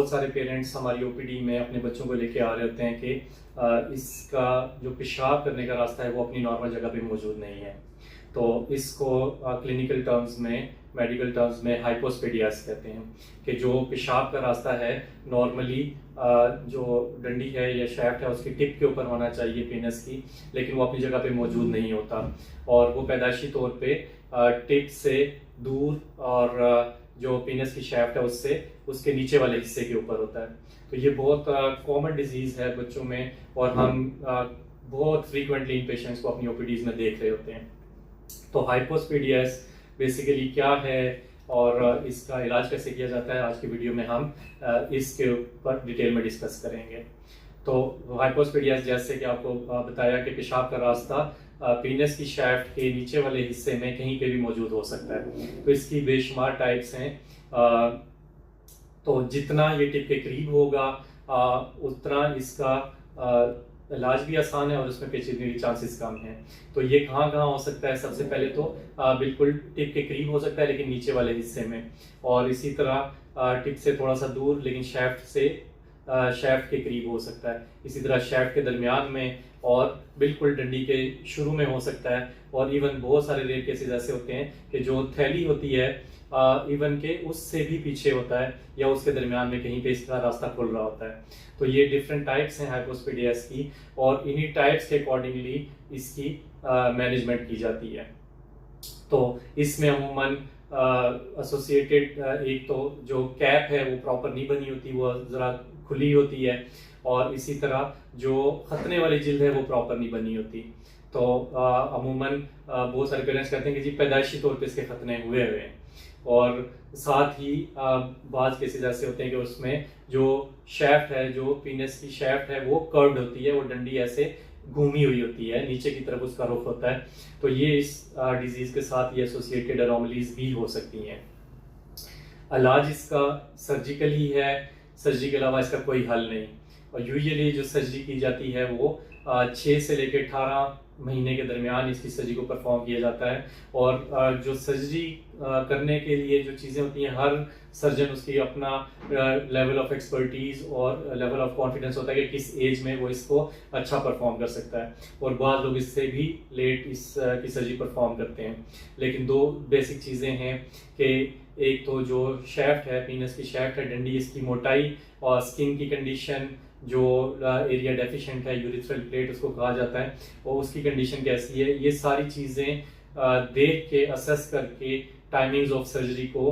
बहुत सारे पेरेंट्स हमारी ओपीडी में अपने बच्चों को लेके आ रहे होते हैं कि इसका जो पेशाब करने का रास्ता है वो अपनी नॉर्मल जगह पे मौजूद नहीं है। तो इसको क्लिनिकल टर्म्स में, मेडिकल टर्म्स में हाइपोस्पेडियास कहते हैं कि जो पेशाब का रास्ता है नॉर्मली जो डंडी है या शैफ्ट है उसकी टिप के ऊपर होना चाहिए पेनिस की, लेकिन वो अपनी जगह पे मौजूद नहीं होता और वो पैदाइशी तौर पे टिप से दूर और जो पेनिस की शैफ्ट है उससे उसके नीचे वाले हिस्से के ऊपर होता है। तो ये बहुत कॉमन डिजीज़ है बच्चों में और हम बहुत फ्रीक्वेंटली इन पेशेंट्स को अपनी ओपीडीज में देख रहे होते हैं। तो हाइपोस्पेडियास बेसिकली क्या है और इसका इलाज कैसे किया जाता है, आज की वीडियो में हम इसके ऊपर डिटेल में डिस्कस करेंगे। तो हाइपोस्पेडियास जैसे कि आपको बताया कि पेशाब का रास्ता पेनिस की शैफ्ट के नीचे वाले हिस्से में कहीं पे भी मौजूद हो सकता है। तो इसकी बेशुमार टाइप्स हैं। तो जितना ये टिप के करीब होगा उतना इसका इलाज भी आसान है और उसमें पेचीदगी के चांसेस कम हैं। तो ये कहाँ कहाँ हो सकता है? सबसे पहले तो बिल्कुल टिप के करीब हो सकता है लेकिन नीचे वाले हिस्से में, और इसी तरह टिप से थोड़ा सा दूर लेकिन शैफ्ट के करीब हो सकता है। इसी तरह शैफ्ट के दरमियान में और बिल्कुल डंडी के शुरू में हो सकता है। और इवन बहुत सारे रेयर केसेस ऐसे होते हैं कि जो थैली होती है इवन के उससे भी पीछे होता है या उसके दरमियान में कहीं पे इसका रास्ता खुल रहा होता है। तो ये डिफरेंट टाइप्स हैं हाइपोस्पेडियास की और इन्हीं टाइप्स के अकॉर्डिंगली इसकी मैनेजमेंट की जाती है। तो इसमें अमूमन एसोसिएटेड एक तो जो कैप है वो प्रॉपर नहीं बनी होती, वो ज़रा खुली होती है, और इसी तरह जो खतने वाली जिल्द है वो प्रॉपर नहीं बनी होती। तो अमूमन बहुत सारे पेरेंट्स कहते हैं कि जी पैदाइशी तौर पे इसके खतने हुए हैं, और साथ ही बाज़ केसेस ऐसे होते हैं कि उसमें जो शैफ्ट है, जो पेनिस की शैफ्ट है वो कर्व्ड होती है, वो डंडी ऐसे घूमी हुई होती है, नीचे की तरफ उसका रुख होता है। तो ये इस डिजीज़ के साथ ये एसोसिएटेड एनोमलीज भी हो सकती हैं। इलाज इसका सर्जिकल ही है, सर्जरी के अलावा इसका कोई हल नहीं। और यूजुअली जो सर्जरी की जाती है वो 6 से लेकर 18 महीने के दरमियान इसकी सर्जरी को परफॉर्म किया जाता है। और जो सर्जरी करने के लिए जो चीज़ें होती हैं, हर सर्जन उसकी अपना लेवल ऑफ एक्सपर्टीज़ और लेवल ऑफ कॉन्फिडेंस होता है कि किस एज में वो इसको अच्छा परफॉर्म कर सकता है, और बाद लोग इससे भी लेट की सर्जरी परफॉर्म करते हैं। लेकिन दो बेसिक चीज़ें हैं कि एक तो जो शैफ्ट है, पेनिस की शैफ्ट है, डंडी, इसकी मोटाई और स्किन की कंडीशन, जो एरिया डेफिशिएंट है, यूरिथ्रल प्लेट उसको कहा जाता है, और उसकी कंडीशन कैसी है, ये सारी चीज़ें देख के असेस करके टाइमिंग्स ऑफ सर्जरी को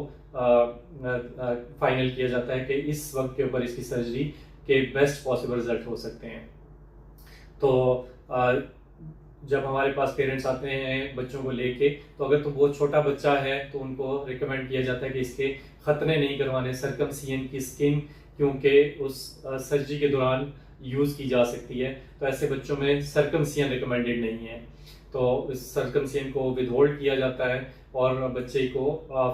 फाइनल किया जाता है कि इस वक्त के ऊपर इसकी सर्जरी के बेस्ट पॉसिबल रिजल्ट हो सकते हैं। तो जब हमारे पास पेरेंट्स आते हैं बच्चों को लेके, तो अगर तो बहुत छोटा बच्चा है तो उनको रिकमेंड किया जाता है कि इसके खतने नहीं करवाने, सर्कमसियन की स्किन क्योंकि उस सर्जरी के दौरान यूज़ की जा सकती है, तो ऐसे बच्चों में सर्कमसियन रिकमेंडेड नहीं है। तो इस सर्कमसियन को विदहोल्ड किया जाता है और बच्चे को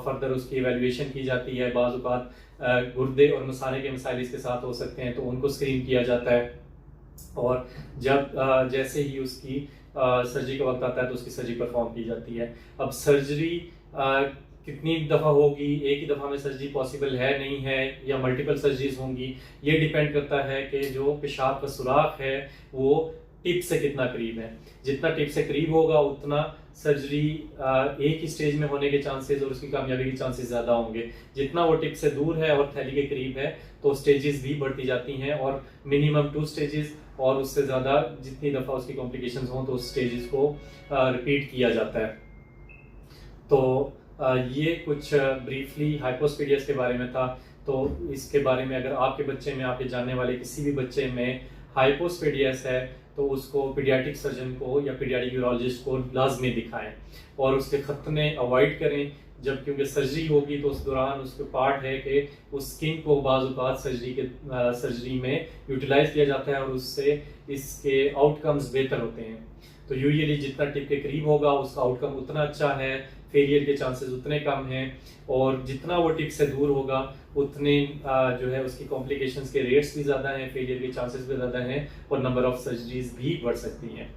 फर्दर उसकी एवेल्युएशन की जाती है। बाज़ औक़ात गुर्दे और मसाने के मसाइल इसके साथ हो सकते हैं तो उनको स्क्रीन किया जाता है, और जब जैसे ही उसकी सर्जरी का वक्त आता है तो उसकी सर्जरी परफॉर्म की जाती है। अब सर्जरी कितनी दफ़ा होगी, एक ही दफ़ा में सर्जरी पॉसिबल है नहीं है या मल्टीपल सर्जरीज होंगी, ये डिपेंड करता है कि जो पेशाब का सुराख है वो टिप से कितना करीब है। जितना टिप से करीब होगा उतना सर्जरी एक ही स्टेज में होने के चांसेस और उसकी कामयाबी के चांसेस ज़्यादा होंगे। जितना वो टिप से दूर है और थैली के करीब है तो स्टेजेस भी बढ़ती जाती हैं, और मिनिमम 2 स्टेजेस और उससे ज़्यादा जितनी दफ़ा उसकी कॉम्प्लिकेशंस हों तो उस स्टेजेस को रिपीट किया जाता है। तो ये कुछ ब्रीफली हाइपोस्पेडियास के बारे में था। तो इसके बारे में अगर आपके बच्चे में, आपके जानने वाले किसी भी बच्चे में हाइपोस्पेडियास है तो उसको पीडियाट्रिक सर्जन को या पीडियाट्रिक यूरोलॉजिस्ट को लाजमी दिखाएं और उसके खतने अवॉइड करें। जब क्योंकि सर्जरी होगी तो उस दौरान उसके पार्ट है कि उस स्किन को बाज़ औक़ात सर्जरी में यूटिलाइज किया जाता है और उससे इसके आउटकम्स बेहतर होते हैं। तो यूजुअली जितना टिप के करीब होगा उसका आउटकम उतना अच्छा है, फेलियर के चांसेस उतने कम हैं, और जितना वो टिप से दूर होगा उतने जो है उसकी कॉम्प्लिकेशंस के रेट्स भी ज़्यादा हैं, फेलियर के चांसेस भी ज़्यादा हैं, और नंबर ऑफ सर्जरीज भी बढ़ सकती हैं।